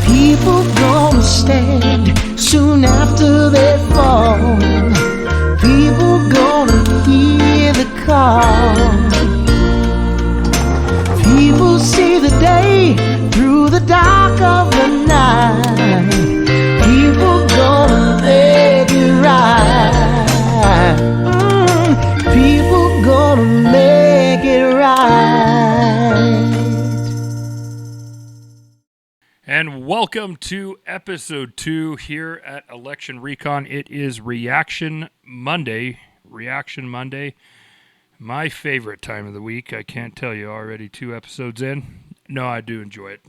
People gonna stand soon after they fall. People gonna hear the call. People see the day through the dark of the night. People gonna make it right. People gonna make it right. And welcome to episode 2 here at Election Recon. It is Reaction Monday. Reaction Monday, my favorite time of the week. I can't tell you already 2 episodes in. No, I do enjoy it.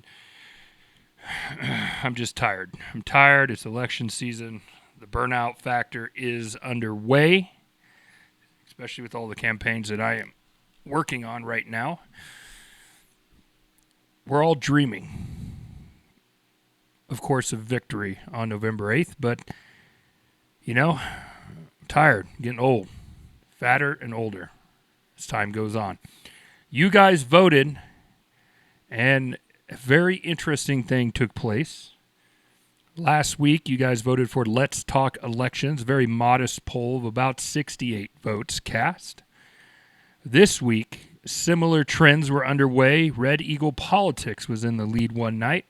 I'm just tired. I'm tired. It's election season. The burnout factor is underway, especially with all the campaigns that I am working on right now. We're all dreaming, of course, of victory on November 8th, but, you know, I'm tired, getting old, fatter and older as time goes on. You guys voted, and a very interesting thing took place. Last week, you guys voted for Let's Talk Elections, very modest poll of about 68 votes cast. This week, similar trends were underway. Red Eagle Politics was in the lead one night.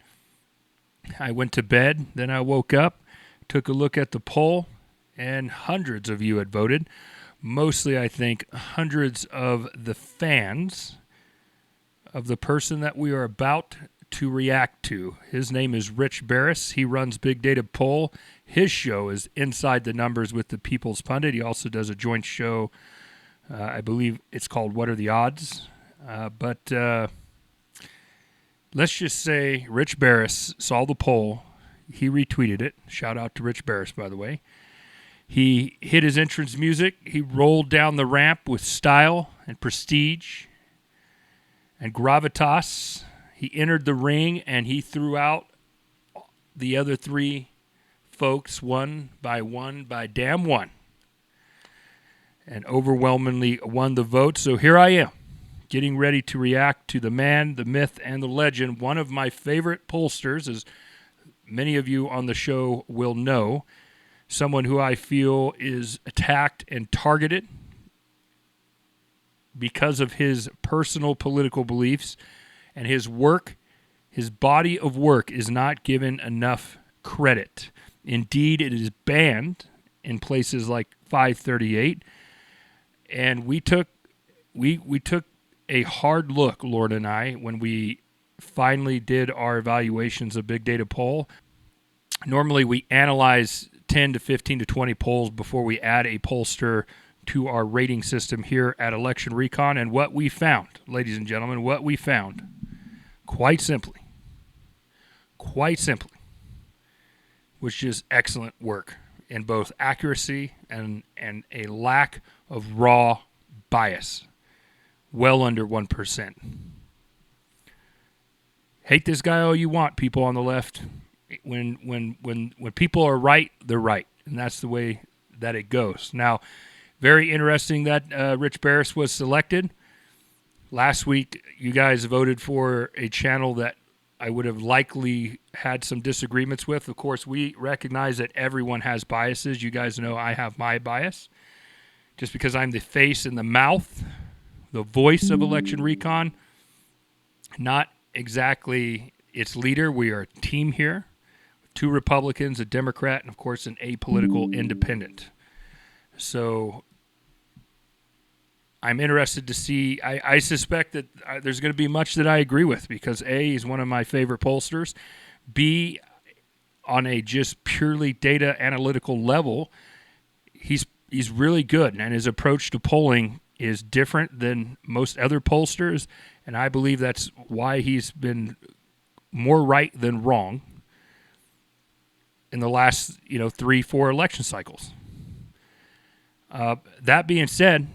I went to bed, then I woke up, took a look at the poll, and hundreds of you had voted. Mostly, I think, hundreds of the fans of the person that we are about to react to. His name is Rich Barris. He runs Big Data Poll. His show is Inside the Numbers with the People's Pundit. He also does a joint show. I believe it's called What Are the Odds? Let's just say Rich Barris saw the poll. He retweeted it. Shout out to Rich Barris, by the way. He hit his entrance music. He rolled down the ramp with style and prestige and gravitas. He entered the ring, and he threw out the other 3 folks one by damn one, and overwhelmingly won the vote. So here I am, getting ready to react to the man, the myth, and the legend, one of my favorite pollsters, as many of you on the show will know, someone who I feel is attacked and targeted because of his personal political beliefs, and his work, his body of work is not given enough credit. Indeed, it is banned in places like 538, and we took a hard look, Lord and I, when we finally did our evaluations of Big Data Poll. Normally, we analyze 10 to 15 to 20 polls before we add a pollster to our rating system here at Election Recon. And what we found, ladies and gentlemen, quite simply, was just excellent work in both accuracy and a lack of raw bias. Well under 1%. Hate this guy all you want, people on the left. When people are right, they're right, and that's the way that it goes. Now, very interesting that Rich Barris was selected. Last week, you guys voted for a channel that I would have likely had some disagreements with. Of course, we recognize that everyone has biases. You guys know I have my bias. Just because I'm the face and the mouth, the voice of Election Recon, not exactly its leader. We are a team here. 2 Republicans, a Democrat, and of course an apolitical independent. So I'm interested to see. I suspect that there's going to be much that I agree with because A, he's one of my favorite pollsters. B, on a just purely data analytical level, he's really good, and his approach to polling is different than most other pollsters, and I believe that's why he's been more right than wrong in the last 3-4 election cycles. That being said,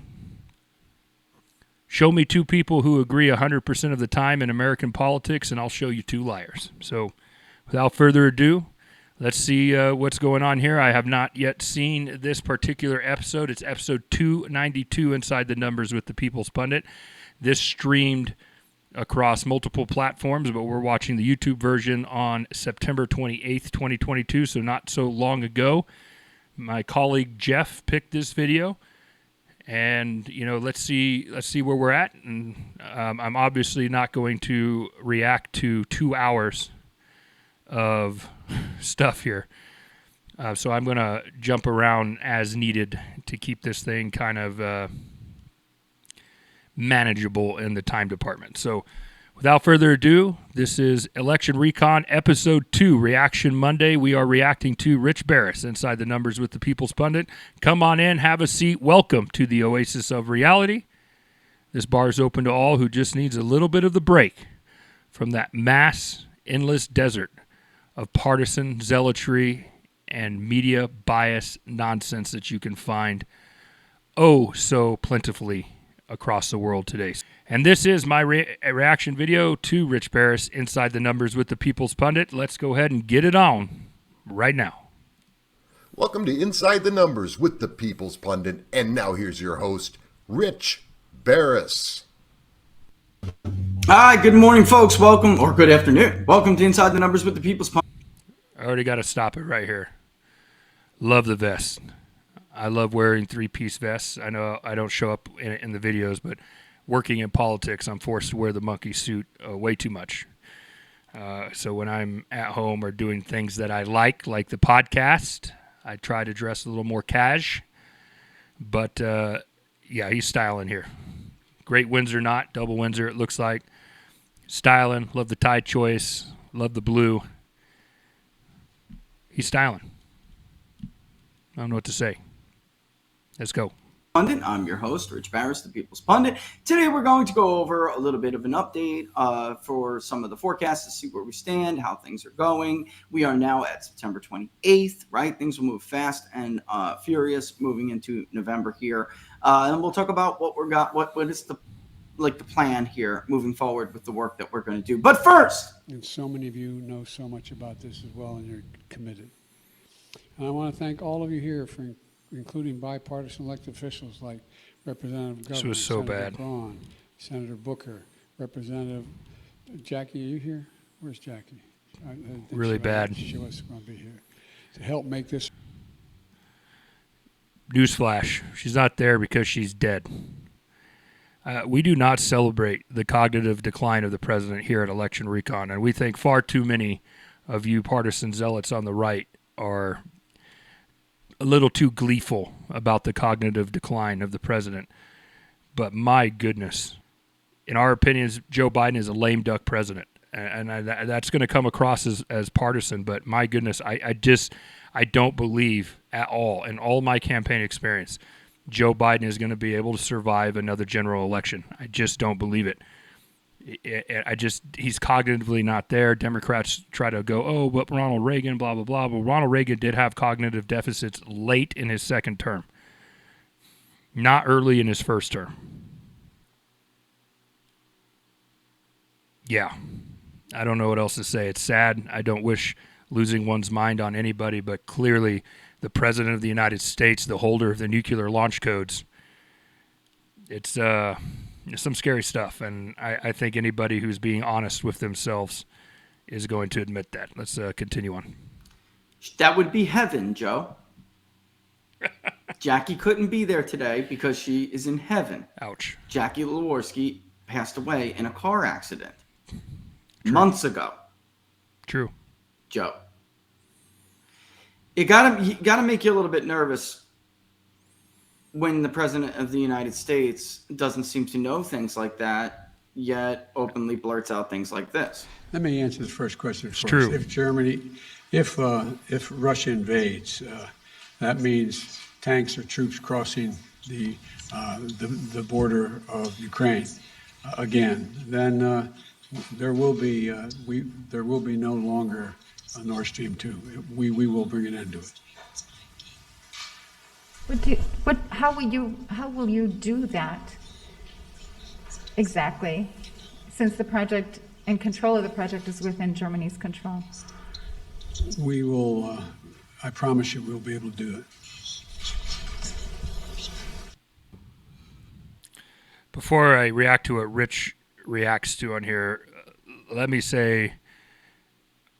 show me 2 people who agree 100% of the time in American politics, and I'll show you 2 liars. So without further ado, let's see what's going on here. I have not yet seen this particular episode. It's episode 292, Inside the Numbers with the People's Pundit. This streamed across multiple platforms, but we're watching the YouTube version on September 28th, 2022, so not so long ago. My colleague Jeff picked this video, and let's see where we're at. And I'm obviously not going to react to 2 hours of stuff here, so I'm going to jump around as needed to keep this thing kind of manageable in the time department. So without further ado, this is Election Recon Episode 2, Reaction Monday. We are reacting to Rich Barris, Inside the Numbers with the People's Pundit. Come on in, have a seat. Welcome to the Oasis of Reality. This bar is open to all who just needs a little bit of the break from that mass, endless desert of partisan zealotry and media bias nonsense that you can find oh so plentifully across the world today. And this is my reaction video to Rich Barris, Inside the Numbers with the People's Pundit. Let's go ahead and get it on right now. Welcome to Inside the Numbers with the People's Pundit. And now here's your host, Rich Barris. Hi, good morning, folks. Welcome, or good afternoon. Welcome to Inside the Numbers with the People's Pundit. I already got to stop it right here. Love the vest. I love wearing three-piece vests. I know I don't show up in the videos, but working in politics, I'm forced to wear the monkey suit way too much. So when I'm at home or doing things that I like the podcast, I try to dress a little more cash. But, yeah, he's styling here. Great Windsor knot, double Windsor it looks like. Styling, love the tie choice, love the blue. He's styling. I don't know what to say. Let's go. Pundit. I'm your host, Rich Barris, the People's Pundit. Today we're going to go over a little bit of an update for some of the forecasts to see where we stand, how things are going. We are now at September 28th, right? Things will move fast and furious moving into November here. And we'll talk about what is the plan here moving forward with the work that we're going to do. But first, and so many of you know so much about this as well, and you're committed. And I want to thank all of you here for including bipartisan elected officials like Representative Governor, was so Senator bad. Braun, Senator Booker, Representative Jackie. Are you here? Where's Jackie? I think Really bad. She was going to be here to help make this. Newsflash, she's not there because she's dead. We do not celebrate the cognitive decline of the president here at Election Recon, and we think far too many of you partisan zealots on the right are a little too gleeful about the cognitive decline of the president. But my goodness, in our opinions, Joe Biden is a lame duck president. And that's going to come across as partisan, but my goodness, I don't believe at all, in all my campaign experience, Joe Biden is going to be able to survive another general election. I just don't believe it. He's cognitively not there. Democrats try to go, oh, but Ronald Reagan, blah, blah, blah. But Ronald Reagan did have cognitive deficits late in his second term, not early in his first term. Yeah, I don't know what else to say. It's sad. I don't wish losing one's mind on anybody, but clearly the President of the United States, the holder of the nuclear launch codes, it's some scary stuff, and I think anybody who's being honest with themselves is going to admit that. Let's continue on. that would be heaven, Joe. Jackie couldn't be there today because she is in heaven. Ouch. Jackie Leworski passed away in a car accident months ago. True. Joe. It gotta make you a little bit nervous when the President of the United States doesn't seem to know things like that, yet openly blurts out things like this. Let me answer the first question first. True. If Russia invades, that means tanks or troops crossing the border of Ukraine again. Then there will be no longer a Nord Stream 2. We will bring an end to it. How will you do that exactly, since the project and control of the project is within Germany's control? We will, I promise you, we'll be able to do it. Before I react to what Rich reacts to on here, let me say,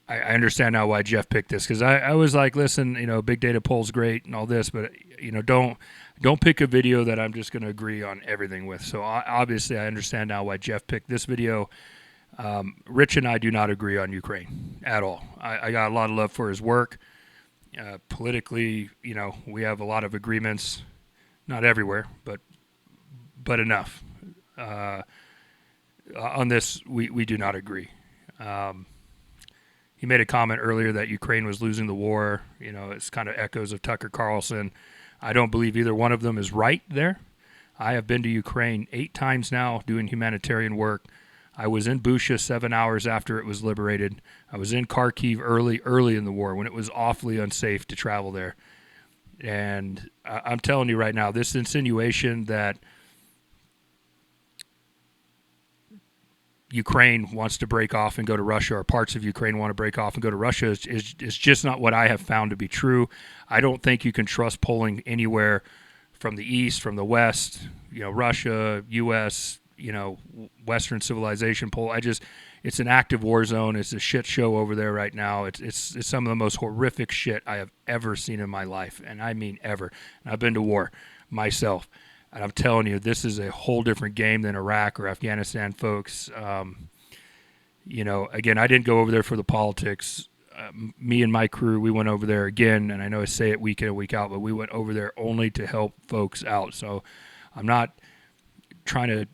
I understand now why Jeff picked this, because I was like, listen, big data polls great and all this, but don't pick a video that I'm just going to agree on everything with. So obviously, I understand now why Jeff picked this video. Rich and I do not agree on Ukraine at all. I got a lot of love for his work. Politically, we have a lot of agreements, not everywhere, but enough. On this, we do not agree. He made a comment earlier that Ukraine was losing the war. It's kind of echoes of Tucker Carlson. I don't believe either one of them is right there. I have been to Ukraine 8 times now doing humanitarian work. I was in Busha 7 hours after it was liberated. I was in Kharkiv early in the war when it was awfully unsafe to travel there. And I'm telling you right now, this insinuation that Ukraine wants to break off and go to Russia, or parts of Ukraine want to break off and go to Russia, is just not what I have found to be true. I don't think you can trust polling anywhere from the east, from the west, Russia, U.S., Western civilization poll. It's an active war zone. It's a shit show over there right now. It's some of the most horrific shit I have ever seen in my life, and I mean ever. And I've been to war myself. And I'm telling you, this is a whole different game than Iraq or Afghanistan, folks. Again, I didn't go over there for the politics. Me and my crew, we went over there again, and I know I say it week in and week out, but we went over there only to help folks out. So I'm not trying to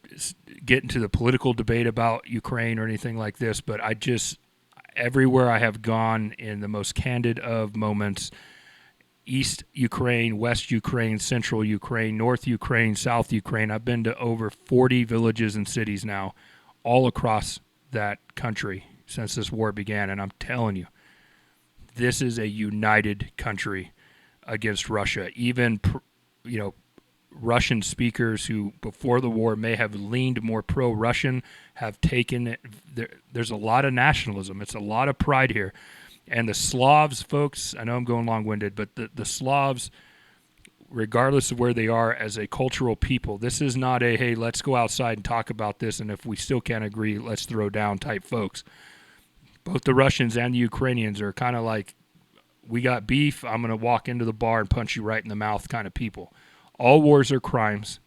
get into the political debate about Ukraine or anything like this, but everywhere I have gone in the most candid of moments, East Ukraine, West Ukraine, Central Ukraine, North Ukraine, South Ukraine. I've been to over 40 villages and cities now, all across that country since this war began. And I'm telling you, this is a united country against Russia. Even, Russian speakers who before the war may have leaned more pro-Russian have taken it. There's a lot of nationalism. It's a lot of pride here. And the Slavs, folks, I know I'm going long-winded, but the Slavs, regardless of where they are as a cultural people, this is not a, hey, let's go outside and talk about this, and if we still can't agree, let's throw down type folks. Both the Russians and the Ukrainians are kind of like, we got beef, I'm going to walk into the bar and punch you right in the mouth kind of people. All wars are crimes.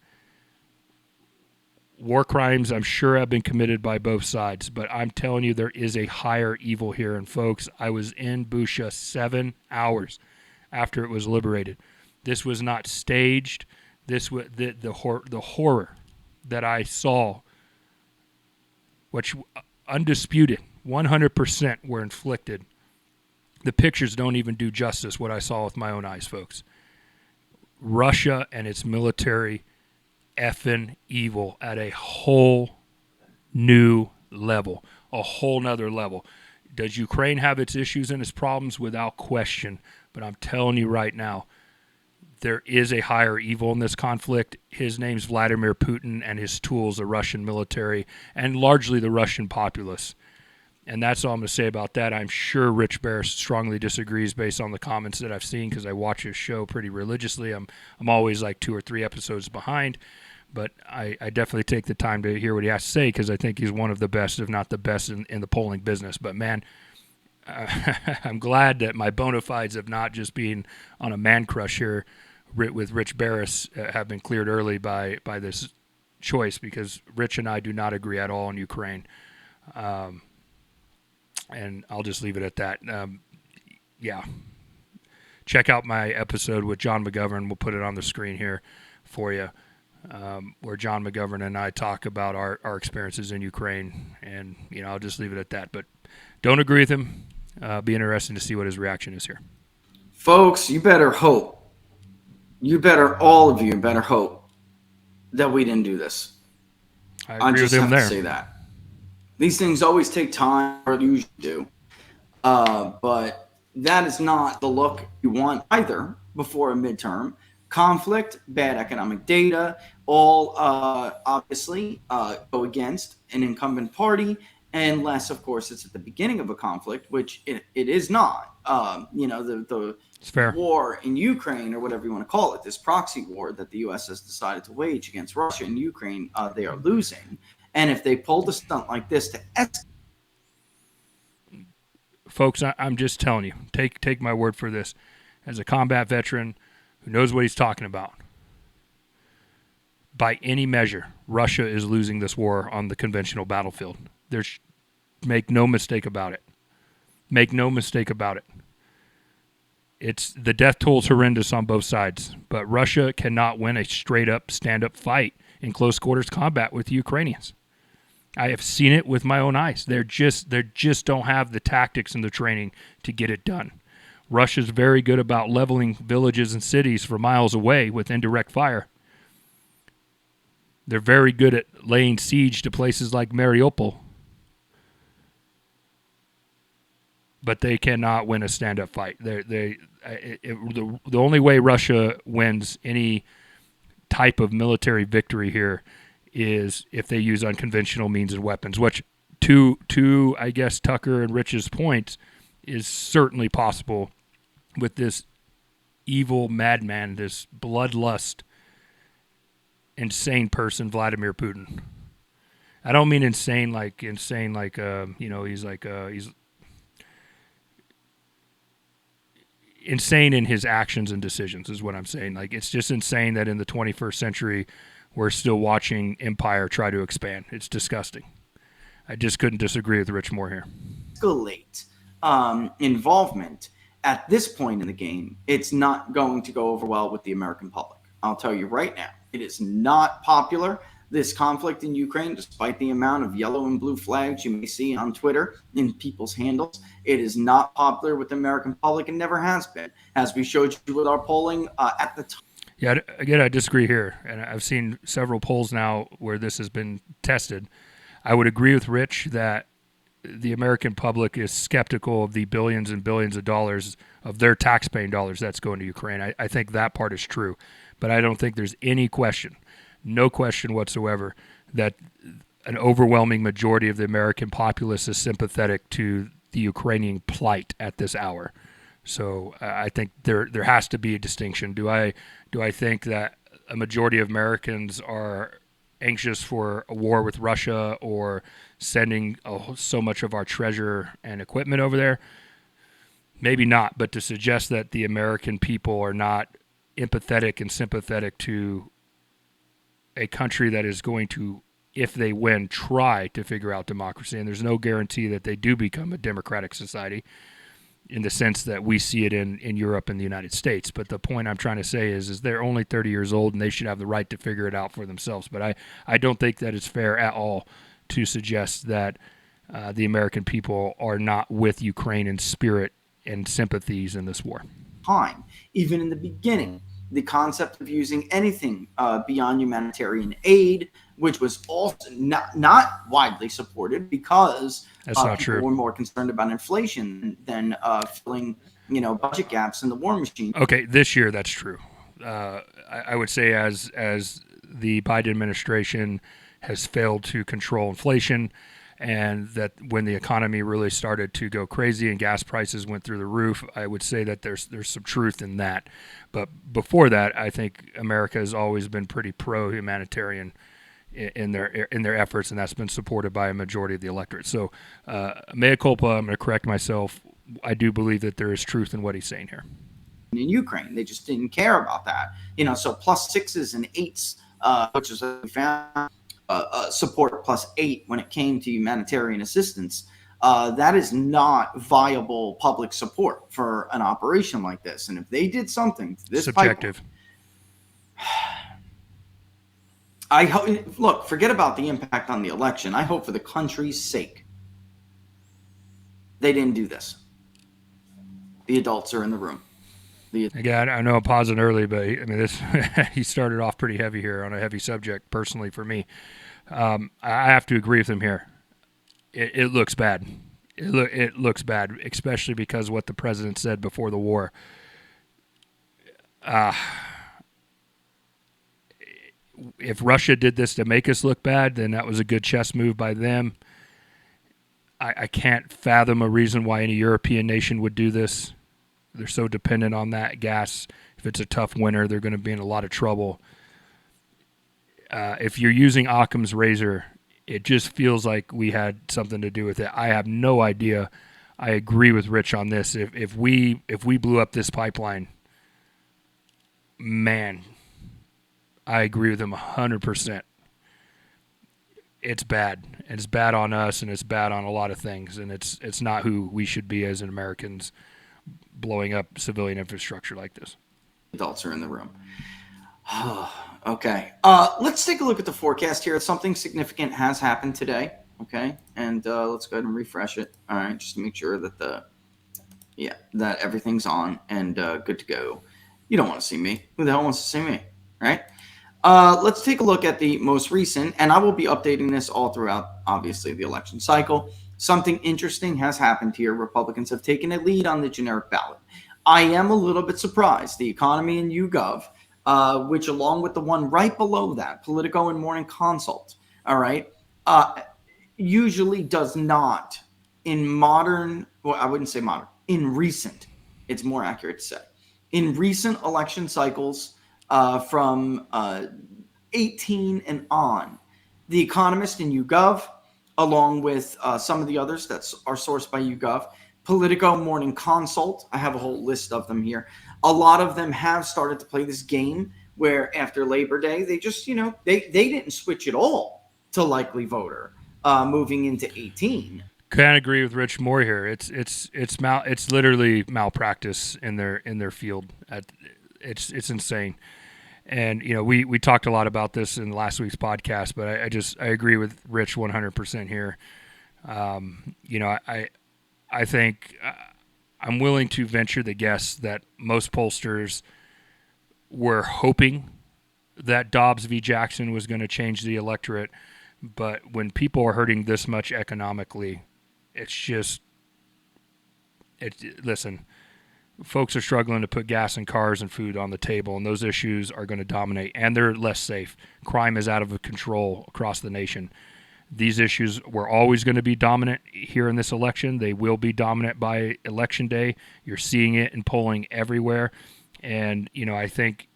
War crimes, I'm sure, have been committed by both sides, but I'm telling you, there is a higher evil here. And folks, I was in Busha 7 hours after it was liberated. This was not staged. This was the horror that I saw, which undisputed, 100% were inflicted. The pictures don't even do justice what I saw with my own eyes, folks. Russia and its military effing evil at a whole new level, a whole nother level. Does Ukraine have its issues and its problems? Without question. But I'm telling you right now, there is a higher evil in this conflict. His name's Vladimir Putin, and his tools, the Russian military, and largely the Russian populace. And that's all I'm going to say about that. I'm sure Rich Barris strongly disagrees based on the comments that I've seen, because I watch his show pretty religiously. I'm always like 2 or 3 episodes behind, but I definitely take the time to hear what he has to say, because I think he's one of the best, if not the best, in the polling business. But man, I'm glad that my bona fides of not just being on a man crush here with Rich Barris have been cleared early by this choice, because Rich and I do not agree at all on Ukraine. And I'll just leave it at that. Yeah. Check out my episode with John McGovern. We'll put it on the screen here for you, where John McGovern and I talk about our experiences in Ukraine. And, I'll just leave it at that. But don't agree with him. Be interesting to see what his reaction is here. Folks, you better hope. All of you better hope that we didn't do this. I agree with him there. I just have to say that. These things always take time, or usually do. But that is not the look you want either before a midterm. Conflict, bad economic data, all obviously go against an incumbent party, unless, of course, it's at the beginning of a conflict, which it is not. The war in Ukraine, or whatever you want to call it, this proxy war that the U.S. has decided to wage against Russia and Ukraine, they are losing. And if they pulled a stunt like this to Folks, I'm just telling you, take my word for this. As a combat veteran who knows what he's talking about, by any measure, Russia is losing this war on the conventional battlefield. Make no mistake about it. Make no mistake about it. It's the death toll is horrendous on both sides, but Russia cannot win a straight-up, stand-up fight in close quarters combat with the Ukrainians. I have seen it with my own eyes. They just don't have the tactics and the training to get it done. Russia's very good about leveling villages and cities for miles away with indirect fire. They're very good at laying siege to places like Mariupol. But they cannot win a stand-up fight. The only way Russia wins any type of military victory here is if they use unconventional means and weapons, which to I guess Tucker and Rich's points is certainly possible with this evil madman, this bloodlust, insane person, Vladimir Putin. I don't mean insane like he's insane in his actions and decisions is what I'm saying. Like, it's just insane that in the 21st century we're still watching empire try to expand. It's disgusting. I just couldn't disagree with Rich more here. escalate involvement at this point in the game, it's not going to go over well with the American public. I'll tell you right now, it is not popular. This conflict in Ukraine, despite the amount of yellow and blue flags you may see on Twitter in people's handles, it is not popular with the American public and never has been, as we showed you with our polling at the time. Yeah, again, I disagree here, and I've seen several polls now where this has been tested. I would agree with Rich that the American public is skeptical of the billions and billions of dollars of their taxpaying dollars that's going to Ukraine. I think that part is true, but I don't think there's any question, no question whatsoever, that an overwhelming majority of the American populace is sympathetic to the Ukrainian plight at this hour. So I think there has to be a distinction. Do I think that a majority of Americans are anxious for a war with Russia or sending so much of our treasure and equipment over there? Maybe not, but to suggest that the American people are not empathetic and sympathetic to a country that is going to, if they win, try to figure out democracy, and there's no guarantee that they do become a democratic society in the sense that we see it in Europe and the United States. But the point I'm trying to say is they're only 30 years old and they should have the right to figure it out for themselves. But I don't think that it's fair at all to suggest that the American people are not with Ukraine in spirit and sympathies in this war. Time, even in the beginning, the concept of using anything beyond humanitarian aid, which was also not widely supported because that's not people true. were more concerned about inflation than filling budget gaps in the war machine. Okay, this year that's true. I would say as the Biden administration has failed to control inflation, and that when the economy really started to go crazy and gas prices went through the roof, I would say that there's some truth in that. But before that, I think America has always been pretty pro-humanitarian in their efforts, and that's been supported by a majority of the electorate. So, mea culpa, I'm going to correct myself. I do believe that there is truth in what he's saying here. In Ukraine, they just didn't care about that. So plus 6s and 8s, which is what we found. Support plus 8 when it came to humanitarian assistance. That is not viable public support for an operation like this. And if they did something to this subjective, I hope. Look, forget about the impact on the election. I hope for the country's sake they didn't do this. The adults are in the room. Again, I know I'm pausing early, but I mean, this he started off pretty heavy here on a heavy subject. Personally, for me, I have to agree with him here. It looks bad. It looks bad, especially because what the president said before the war. If Russia did this to make us look bad, then that was a good chess move by them. I can't fathom a reason why any European nation would do this. They're so dependent on that gas. If it's a tough winter, they're going to be in a lot of trouble. If you're using Occam's razor It just feels like we had something to do with it. I have no idea. I agree with Rich on this. If we blew up this pipeline, man, I agree with him 100%. It's bad. It's bad on us, and it's bad on a lot of things, and it's not who we should be as Americans, blowing up civilian infrastructure like this. Adults are in the room. Okay. Let's take a look at the forecast here. Something significant has happened today. Okay. And let's go ahead and refresh it. All right. Just to make sure that that everything's on and good to go. You don't want to see me. Who the hell wants to see me? Right. Let's take a look at the most recent, and I will be updating this all throughout, obviously, the election cycle. Something interesting has happened here. Republicans have taken a lead on the generic ballot. I am a little bit surprised. The economy and YouGov, which along with the one right below that, Politico and Morning Consult, all right, usually does not in modern, well, I wouldn't say modern, in recent, it's more accurate to say, in recent election cycles from 18 and on, The Economist and YouGov, along with some of the others that are sourced by YouGov, Politico, Morning Consult, I have a whole list of them here. A lot of them have started to play this game where after Labor Day, they just, they didn't switch at all to likely voter moving into 18. Can't agree with Rich Moore here. It's literally malpractice in their field. It's insane. And we talked a lot about this in last week's podcast, but I agree with Rich 100% here. I think I'm willing to venture the guess that most pollsters were hoping that Dobbs v. Jackson was going to change the electorate, but when people are hurting this much economically, listen, folks are struggling to put gas in cars and food on the table, and those issues are going to dominate, and they're less safe. Crime is out of control across the nation. These issues were always going to be dominant here in this election. They will be dominant by Election Day. You're seeing it in polling everywhere. And, I think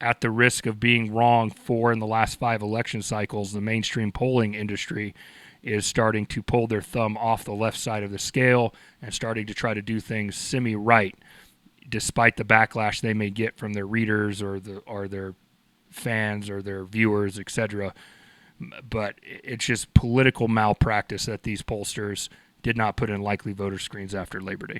at the risk of being wrong in the last 5 election cycles, the mainstream polling industry is starting to pull their thumb off the left side of the scale and starting to try to do things semi-right, despite the backlash they may get from their readers or their fans or their viewers, etc. But it's just political malpractice that these pollsters did not put in likely voter screens after Labor Day.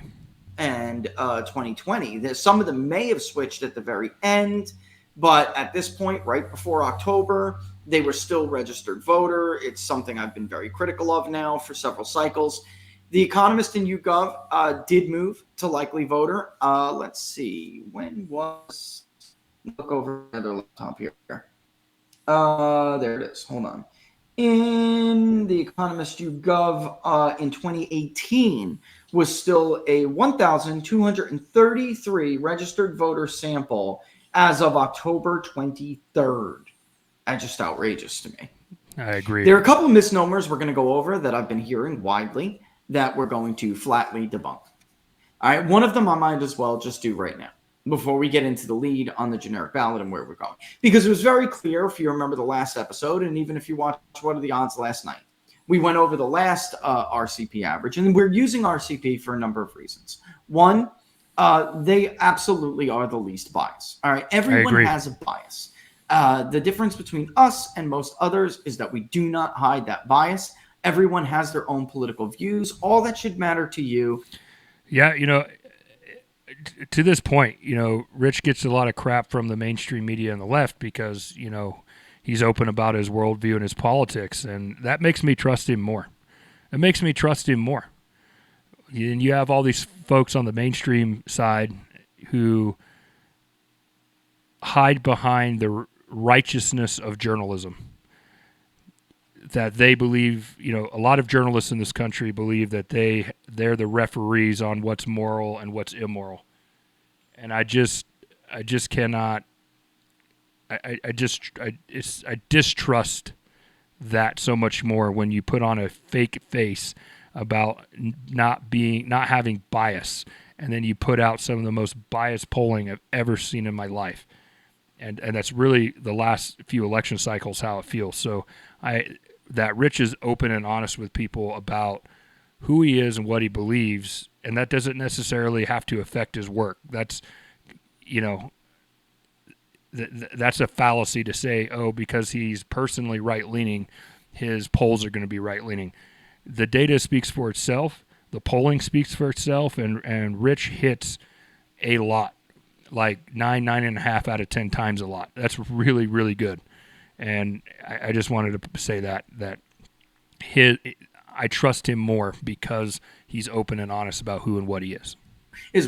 And 2020, some of them may have switched at the very end, but at this point, right before October, they were still registered voter. It's something I've been very critical of now for several cycles. The Economist and YouGov did move to likely voter. Let's see, look over the other laptop here. There it is. Hold on. In The Economist, YouGov in 2018 was still a 1,233 registered voter sample as of October 23rd. That's just outrageous to me. I agree. There are a couple of misnomers we're going to go over that I've been hearing widely that we're going to flatly debunk. All right, one of them I might as well just do right now before we get into the lead on the generic ballot and where we're going. Because it was very clear, if you remember the last episode, and even if you watched What Are the Odds last night, we went over the last RCP average, and we're using RCP for a number of reasons. One, they absolutely are the least biased. All right, everyone has a bias. The difference between us and most others is that we do not hide that bias. Everyone has their own political views. All that should matter to you. Yeah, to this point, Rich gets a lot of crap from the mainstream media and the left because, he's open about his worldview and his politics, and that makes me trust him more. It makes me trust him more. And you have all these folks on the mainstream side who hide behind the righteousness of journalism. That they believe, a lot of journalists in this country believe that they're the referees on what's moral and what's immoral. And I cannot. I distrust that so much more when you put on a fake face about not having bias, and then you put out some of the most biased polling I've ever seen in my life. And that's really the last few election cycles how it feels. So that Rich is open and honest with people about who he is and what he believes, and that doesn't necessarily have to affect his work. That's, that's a fallacy to say, oh, because he's personally right-leaning, his polls are going to be right-leaning. The data speaks for itself. The polling speaks for itself, and Rich hits a lot, like 9.5 out of 10 times a lot. That's really, really good. And I just wanted to say that I trust him more because he's open and honest about who and what he is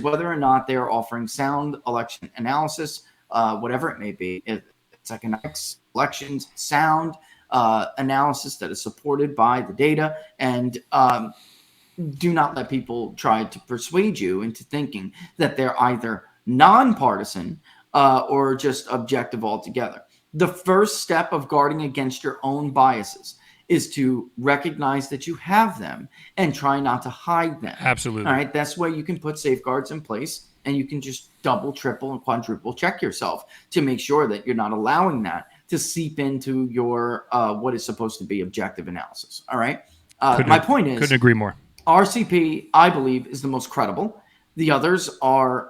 whether or not they are offering sound election analysis, whatever it may be. It's economics, elections, sound analysis that is supported by the data, and do not let people try to persuade you into thinking that they're either nonpartisan or just objective altogether. The first step of guarding against your own biases is to recognize that you have them and try not to hide them. Absolutely. All right. That's where you can put safeguards in place, and you can just double, triple, and quadruple check yourself to make sure that you're not allowing that to seep into your what is supposed to be objective analysis. All right. My point is, couldn't agree more. RCP, I believe, is the most credible. The others are,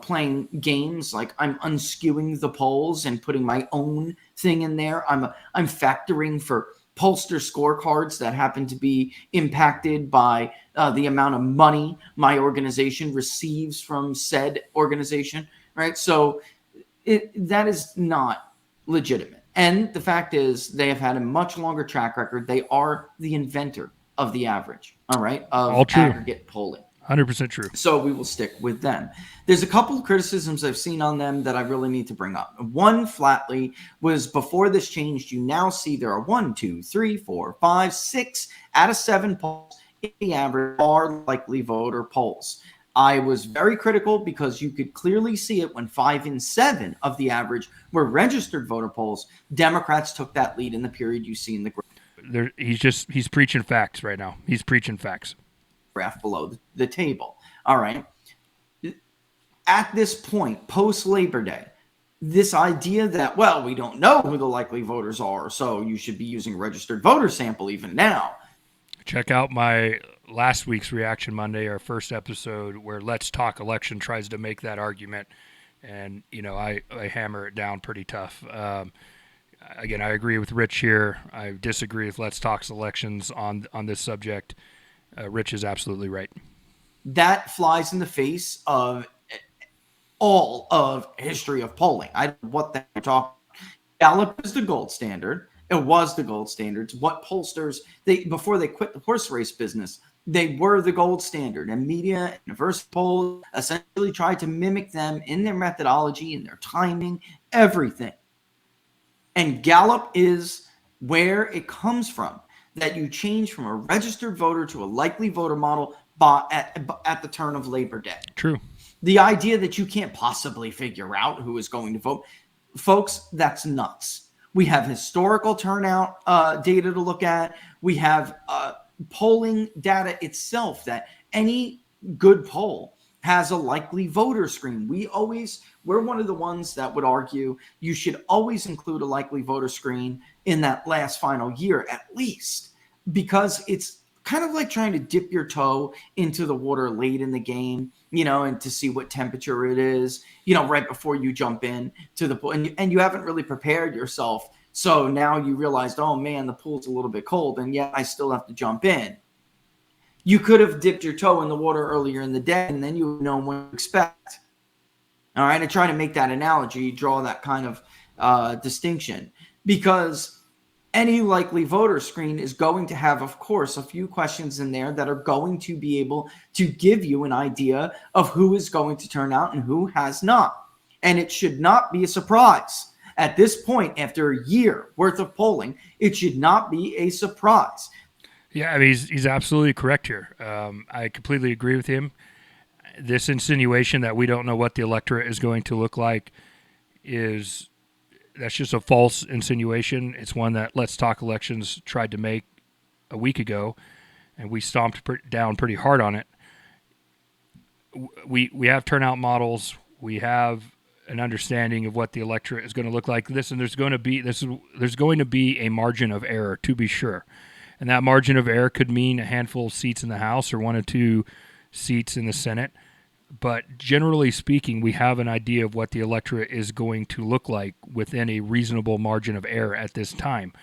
playing games like I'm unskewing the polls and putting my own thing in there. I'm factoring for pollster scorecards that happen to be impacted by the amount of money my organization receives from said organization, right? So that is not legitimate. And the fact is, they have had a much longer track record. They are the inventor of the average, all right, of aggregate polling. 100% true. So we will stick with them. There's a couple of criticisms I've seen on them that I really need to bring up. One, flatly, was before this changed, you now see there are 1, 2, 3, 4, 5, 6 out of 7 polls in the average are likely voter polls. I was very critical because you could clearly see it when 5 and 7 of the average were registered voter polls. Democrats took that lead in the period you see in the graph. He's preaching facts right now. He's preaching facts. Graph below the table. All right. At this point, post Labor Day, this idea that, well, we don't know who the likely voters are, so you should be using a registered voter sample even now. Check out my last week's Reaction Monday, our first episode, where Let's Talk Election tries to make that argument. And, I hammer it down pretty tough. Again, I agree with Rich here. I disagree with Let's Talk Elections on this subject. Rich is absolutely right. That flies in the face of all of history of polling. I don't know what they're talking about. Gallup is the gold standard. It was the gold standard. It's what pollsters, before they quit the horse race business, they were the gold standard. And media and university polls essentially tried to mimic them in their methodology, in their timing, everything. And Gallup is where it comes from, that you change from a registered voter to a likely voter model at the turn of Labor Day. True. The idea that you can't possibly figure out who is going to vote, folks, that's nuts. We have historical turnout data to look at. We have polling data itself that any good poll has a likely voter screen. We're one of the ones that would argue you should always include a likely voter screen in that last final year at least, because it's kind of like trying to dip your toe into the water late in the game, and to see what temperature it is, right before you jump in to the pool, and you haven't really prepared yourself. So now you realized, oh man, the pool's a little bit cold, and yet I still have to jump in. You could have dipped your toe in the water earlier in the day, and then you would know what to expect. All right, I try to make that analogy, draw that kind of distinction, because any likely voter screen is going to have, of course, a few questions in there that are going to be able to give you an idea of who is going to turn out and who has not. And it should not be a surprise. At this point, after a year worth of polling, it should not be a surprise. Yeah, I mean, he's absolutely correct here. I completely agree with him. This insinuation that we don't know what the electorate is going to look like that's just a false insinuation. It's one that Let's Talk Elections tried to make a week ago, and we stomped down pretty hard on it. We have turnout models. We have an understanding of what the electorate is going to look like. There's going to be a margin of error, to be sure. And that margin of error could mean a handful of seats in the House or 1 or 2 seats in the Senate. But generally speaking, we have an idea of what the electorate is going to look like within a reasonable margin of error at this time.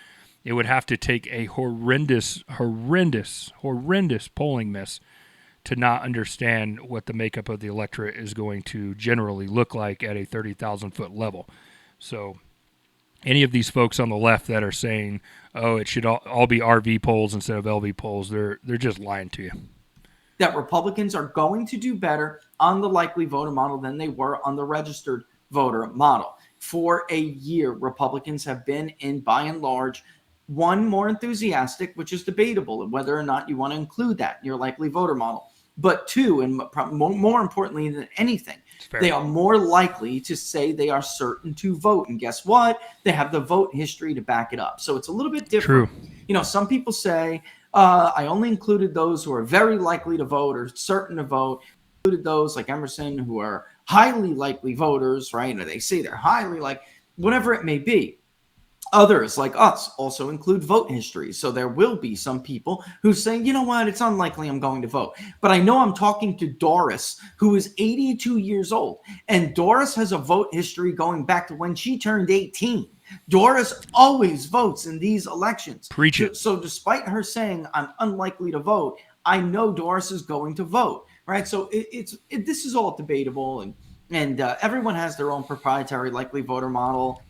It would have to take a horrendous polling miss to not understand what the makeup of the electorate is going to generally look like at a 30,000-foot level. So any of these folks on the left that are saying, oh, it should all be RV polls instead of LV polls, they're just lying to you. That Republicans are going to do better on the likely voter model than they were on the registered voter model. For a year, Republicans have been in, by and large, one, more enthusiastic, which is debatable, and whether or not you want to include that in your likely voter model. But 2, and more importantly than anything, they are more likely to say they are certain to vote. And guess what? They have the vote history to back it up. So it's a little bit different. True. You know, some people say, I only included those who are very likely to vote or certain to vote. Included those like Emerson who are highly likely voters, right? Or they say they're highly like, whatever it may be. Others, like us, also include vote history. So there will be some people who say, you know what, it's unlikely I'm going to vote. But I know I'm talking to Doris, who is 82 years old. And Doris has a vote history going back to when she turned 18. Doris always votes in these elections. Preach it. So despite her saying I'm unlikely to vote, I know Doris is going to vote, right? So this is all debatable. And everyone has their own proprietary likely voter model.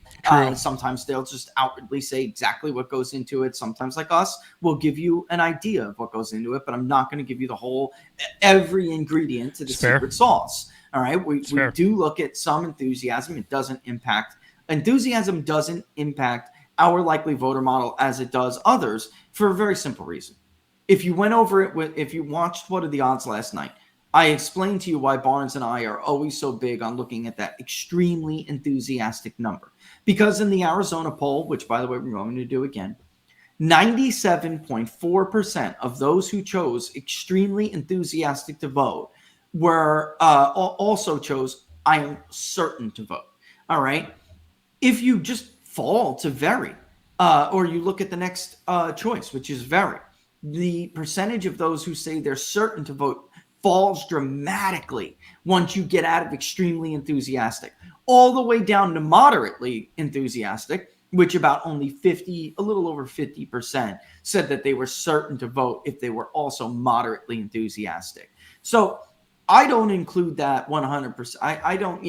Sometimes they'll just outwardly say exactly what goes into it. Sometimes, like us, we'll give you an idea of what goes into it, but I'm not going to give you every ingredient to the secret sauce. All right. We do look at some enthusiasm. Enthusiasm doesn't impact our likely voter model as it does others for a very simple reason. If you went over it if you watched What Are the Odds last night, I explained to you why Barnes and I are always so big on looking at that extremely enthusiastic number. Because in the Arizona poll, which, by the way, we're going to do again, 97.4% of those who chose extremely enthusiastic to vote were also chose, I am certain to vote. All right. If you just fall to very, or you look at the next choice, which is very, the percentage of those who say they're certain to vote falls dramatically once you get out of extremely enthusiastic, all the way down to moderately enthusiastic, which about only a little over 50% said that they were certain to vote if they were also moderately enthusiastic. So I don't include that 100%. I don't,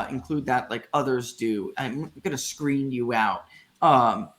include that like others do. I'm going to screen you out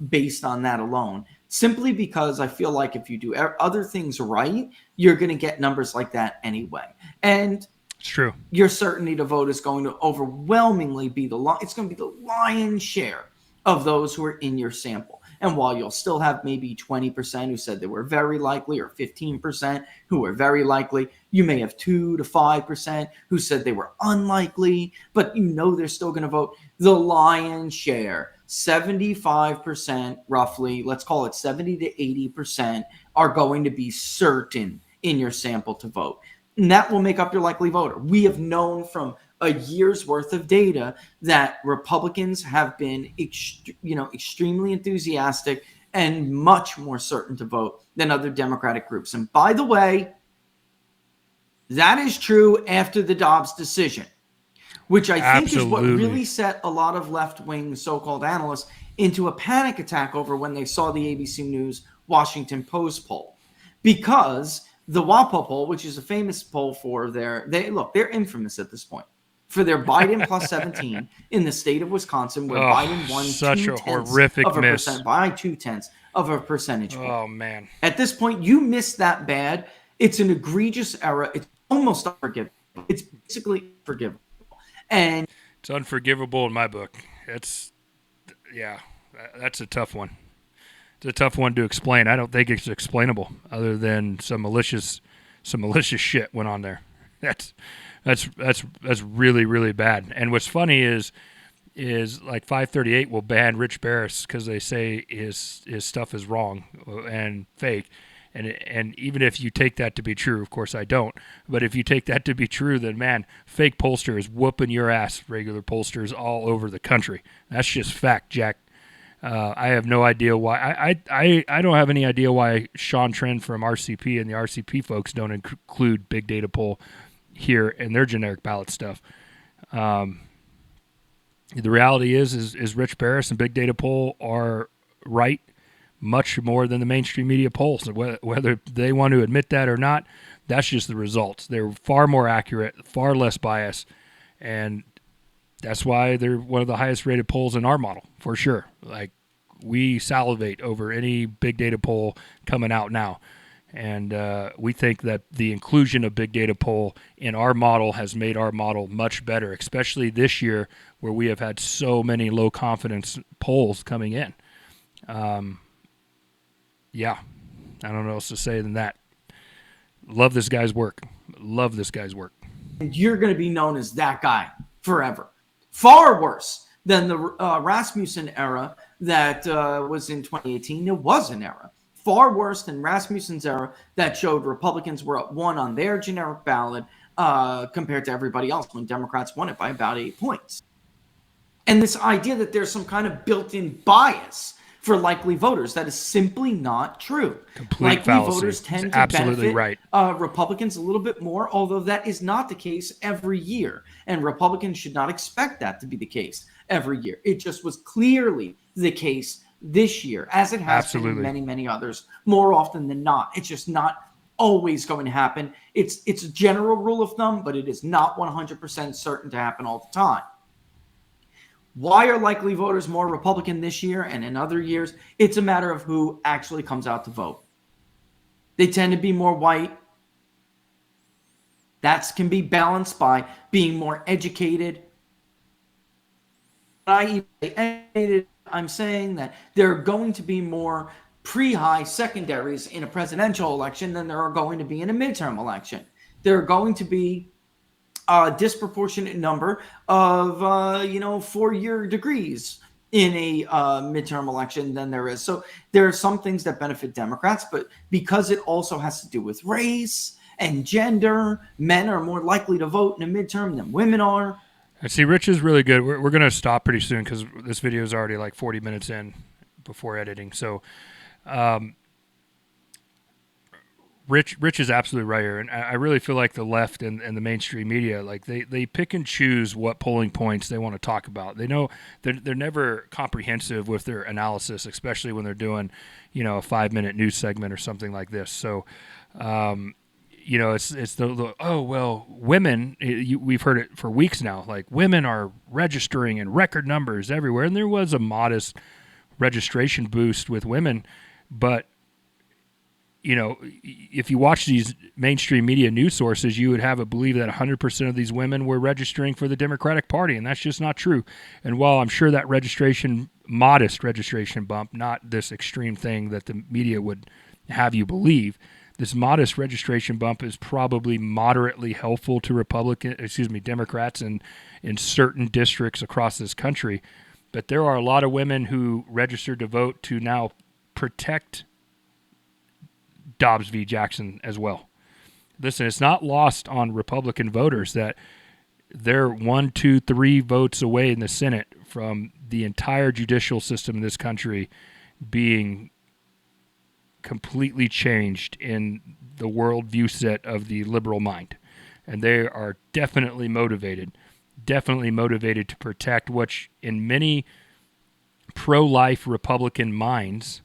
based on that alone. Simply because I feel like if you do other things right, you're going to get numbers like that anyway. And it's true. Your certainty to vote is going to overwhelmingly be it's going to be the lion's share of those who are in your sample. And while you'll still have maybe 20% who said they were very likely or 15% who were very likely, you may have 2 to 5% who said they were unlikely, but they're still going to vote. The lion's share, 75% roughly, let's call it 70 to 80% are going to be certain in your sample to vote. And that will make up your likely voter. We have known from a year's worth of data that Republicans have been extremely enthusiastic and much more certain to vote than other Democratic groups. And by the way, that is true after the Dobbs decision, which I think is what really set a lot of left-wing so-called analysts into a panic attack over when they saw the ABC News Washington Post poll. Because the WAPO poll, which is a famous poll for they're infamous at this point, for their Biden plus 17 in the state of Wisconsin, where Biden won such a horrific miss by 0.2 of a percentage point. Oh, man. At this point, you missed that bad. It's an egregious error. It's almost unforgivable. It's basically forgivable. And it's unforgivable in my book. That's a tough one. It's a tough one to explain. I don't think it's explainable other than some malicious shit went on there. That's really, really bad. And what's funny is like 538 will ban Rich Barris because they say his stuff is wrong and fake. And even if you take that to be true, of course I don't, but if you take that to be true, then man, fake pollster is whooping your ass, regular pollsters all over the country. That's just fact, Jack. I have no idea why. I don't have any idea why Sean Trend from RCP and the RCP folks don't include big data poll here in their generic ballot stuff. The reality is Rich Barris and big data poll are right much more than the mainstream media polls. Whether they want to admit that or not, that's just the results. They're far more accurate, far less bias, and that's why they're one of the highest rated polls in our model, for sure. Like, we salivate over any big data poll coming out now. And we think that the inclusion of big data poll in our model has made our model much better, especially this year where we have had so many low confidence polls coming in. Yeah, I don't know what else to say than that. Love this guy's work. Love this guy's work. And you're going to be known as that guy forever. Far worse than the Rasmussen era that was in 2018. It was an era. Far worse than Rasmussen's era that showed Republicans were up one on their generic ballot compared to everybody else when Democrats won it by about 8 points. And this idea that there's some kind of built-in bias for likely voters, that is simply not true. Complete likely fallacy. Voters tend It's to absolutely benefit right. Republicans a little bit more, although that is not the case every year. And Republicans should not expect that to be the case every year. It just was clearly the case this year, as it has been in many, many others, more often than not. It's just not always going to happen. It's a general rule of thumb, but it is not 100% certain to happen all the time. Why are likely voters more Republican this year and in other years? It's a matter of who actually comes out to vote. They tend to be more white. That can be balanced by being more educated. I'm saying that there are going to be more pre-high secondaries in a presidential election than there are going to be in a midterm election. There are going to be a disproportionate number of, 4-year degrees in a midterm election than there is. So there are some things that benefit Democrats, but because it also has to do with race and gender, men are more likely to vote in a midterm than women are. I see Rich is really good. We're going to stop pretty soon because this video is already like 40 minutes in before editing. So Rich is absolutely right here. And I really feel like the left and the mainstream media, like they pick and choose what polling points they want to talk about. They know they're never comprehensive with their analysis, especially when they're doing, a 5-minute news segment or something like this. So, it's women, we've heard it for weeks now, like women are registering in record numbers everywhere. And there was a modest registration boost with women, but if you watch these mainstream media news sources, you would have it believe that 100% of these women were registering for the Democratic Party, and that's just not true. And while I'm sure that modest registration bump, not this extreme thing that the media would have you believe, this modest registration bump is probably moderately helpful to Democrats in certain districts across this country. But there are a lot of women who registered to vote to now protect Dobbs v. Jackson as well. Listen, it's not lost on Republican voters that they're 1, 2, 3 votes away in the Senate from the entire judicial system in this country being completely changed in the worldview set of the liberal mind. And they are definitely motivated to protect what in many pro-life Republican minds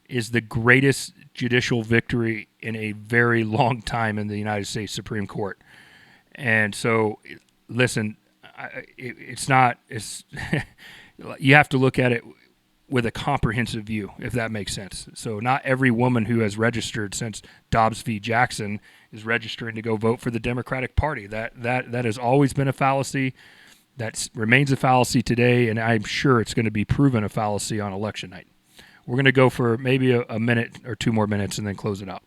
is the greatest judicial victory in a very long time in the United States Supreme Court. And so, listen, you have to look at it with a comprehensive view, if that makes sense. So not every woman who has registered since Dobbs v. Jackson is registering to go vote for the Democratic Party. That has always been a fallacy. That remains a fallacy today, and I'm sure it's going to be proven a fallacy on election night. We're going to go for maybe a minute or 2 more minutes and then close it out.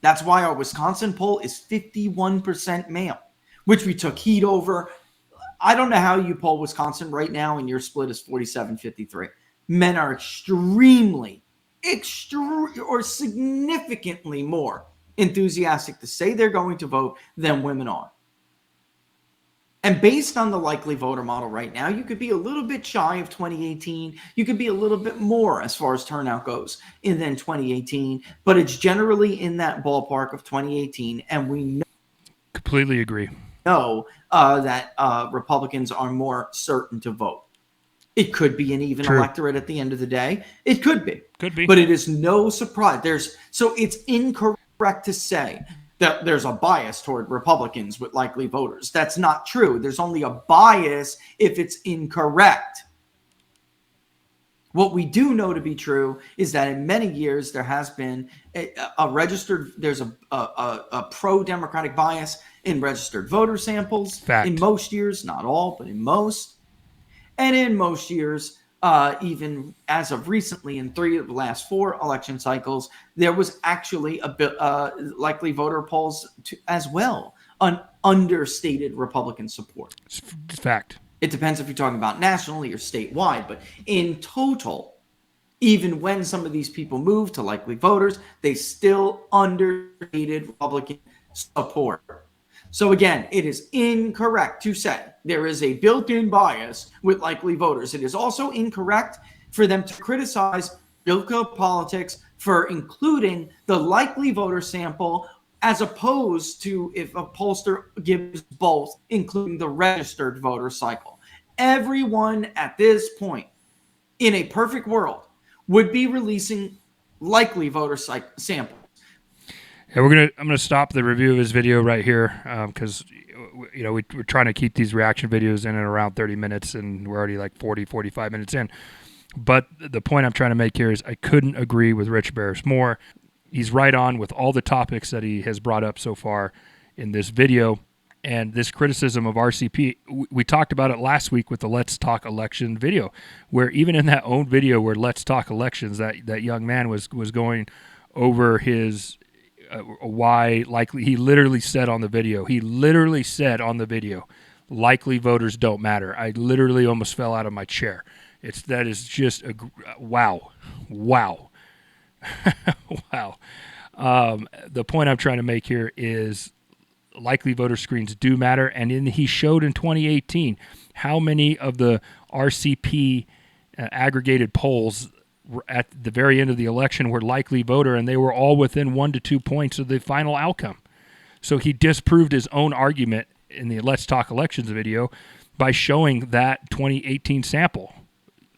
That's why our Wisconsin poll is 51% male, which we took heat over. I don't know how you poll Wisconsin right now, and your split is 47-53. Men are extremely or significantly more enthusiastic to say they're going to vote than women are. And based on the likely voter model right now, you could be a little bit shy of 2018. You could be a little bit more as far as turnout goes than 2018, but it's generally in that ballpark of 2018. And we Completely agree. know that Republicans are more certain to vote. It could be an even True. electorate at the end of the day. It could be. Could be. But it is no surprise. So it's incorrect to say that there's a bias toward Republicans with likely voters. That's not true. There's only a bias if it's incorrect. What we do know to be true is that in many years there has been there's a pro-democratic bias in registered voter samples. Fact. In most years, not all, but in most. And in most years, even as of recently, in 3 of the last 4 election cycles, there was actually a bit likely voter polls as well on understated Republican support. It's fact. It depends if you're talking about nationally or statewide, but in total, even when some of these people moved to likely voters, they still understated Republican support. So again, it is incorrect to say there is a built-in bias with likely voters. It is also incorrect for them to criticize local politics for including the likely voter sample as opposed to if a pollster gives both, including the registered voter cycle. Everyone at this point, in a perfect world, would be releasing likely voter samples. Yeah, I'm gonna stop the review of his video right here because we're trying to keep these reaction videos in and around 30 minutes, and we're already like 45 minutes in. But the point I'm trying to make here is I couldn't agree with Rich Barris more. He's right on with all the topics that he has brought up so far in this video. And this criticism of RCP, we talked about it last week with the Let's Talk Election video, where even in that own video where Let's Talk Elections, that young man was going over his why likely, he literally said on the video, likely voters don't matter. I literally almost fell out of my chair. That is just wow. Wow. The point I'm trying to make here is likely voter screens do matter, and he showed in 2018 how many of the RCP aggregated polls at the very end of the election were likely voter, and they were all within 1 to 2 points of the final outcome. So he disproved his own argument in the Let's Talk Elections video by showing that 2018 sample.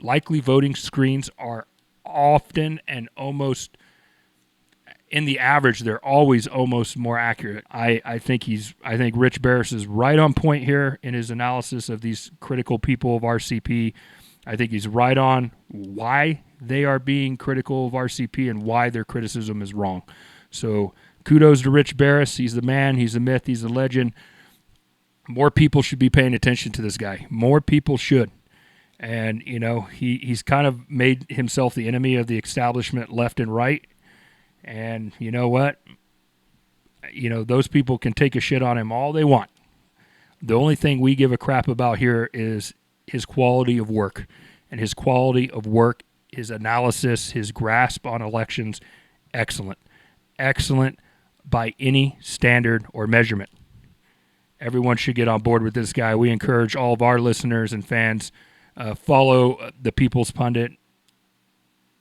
Likely voting screens are often and almost, in the average, they're always almost more accurate. I think Rich Barris is right on point here in his analysis of these critical people of RCP. I think he's right on why they are being critical of RCP and why their criticism is wrong. So kudos to Rich Barris. He's the man. He's the myth. He's the legend. More people should be paying attention to this guy. More people should. And, he's kind of made himself the enemy of the establishment left and right. And you know what? Those people can take a shit on him all they want. The only thing we give a crap about here is his quality of work. And his quality of work, his analysis, his grasp on elections, excellent. Excellent by any standard or measurement. Everyone should get on board with this guy. We encourage all of our listeners and fans, follow the People's Pundit.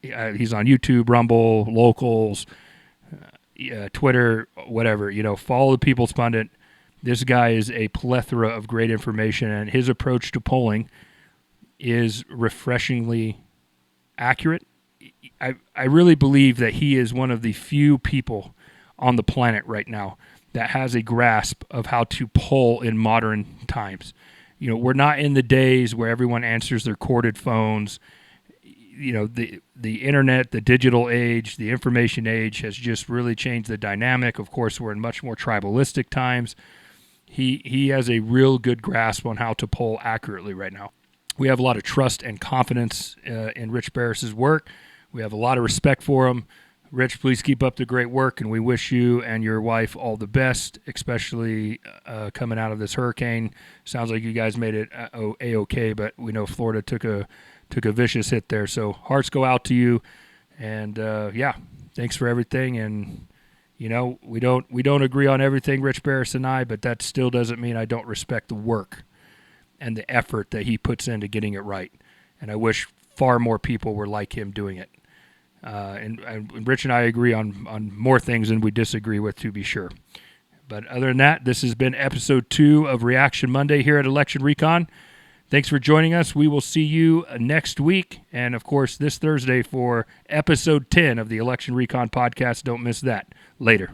He's on YouTube, Rumble, Locals, Twitter, whatever. Follow the People's Pundit. This guy is a plethora of great information, and his approach to polling is refreshingly accurate. I really believe that he is one of the few people on the planet right now that has a grasp of how to poll in modern times. We're not in the days where everyone answers their corded phones. The internet, the digital age, the information age has just really changed the dynamic. Of course, we're in much more tribalistic times. He has a real good grasp on how to poll accurately right now. We have a lot of trust and confidence in Rich Barris's work. We have a lot of respect for him. Rich, please keep up the great work, and we wish you and your wife all the best, especially coming out of this hurricane. Sounds like you guys made it A-okay, but we know Florida took a vicious hit there. So hearts go out to you, And thanks for everything. And we don't agree on everything, Rich Barris and I, but that still doesn't mean I don't respect the work and the effort that he puts into getting it right. And I wish far more people were like him doing it. And Rich and I agree on more things than we disagree with, to be sure. But other than that, this has been episode 2 of Reaction Monday here at Election Recon. Thanks for joining us. We will see you next week. And, of course, this Thursday for episode 10 of the Election Recon podcast. Don't miss that. Later.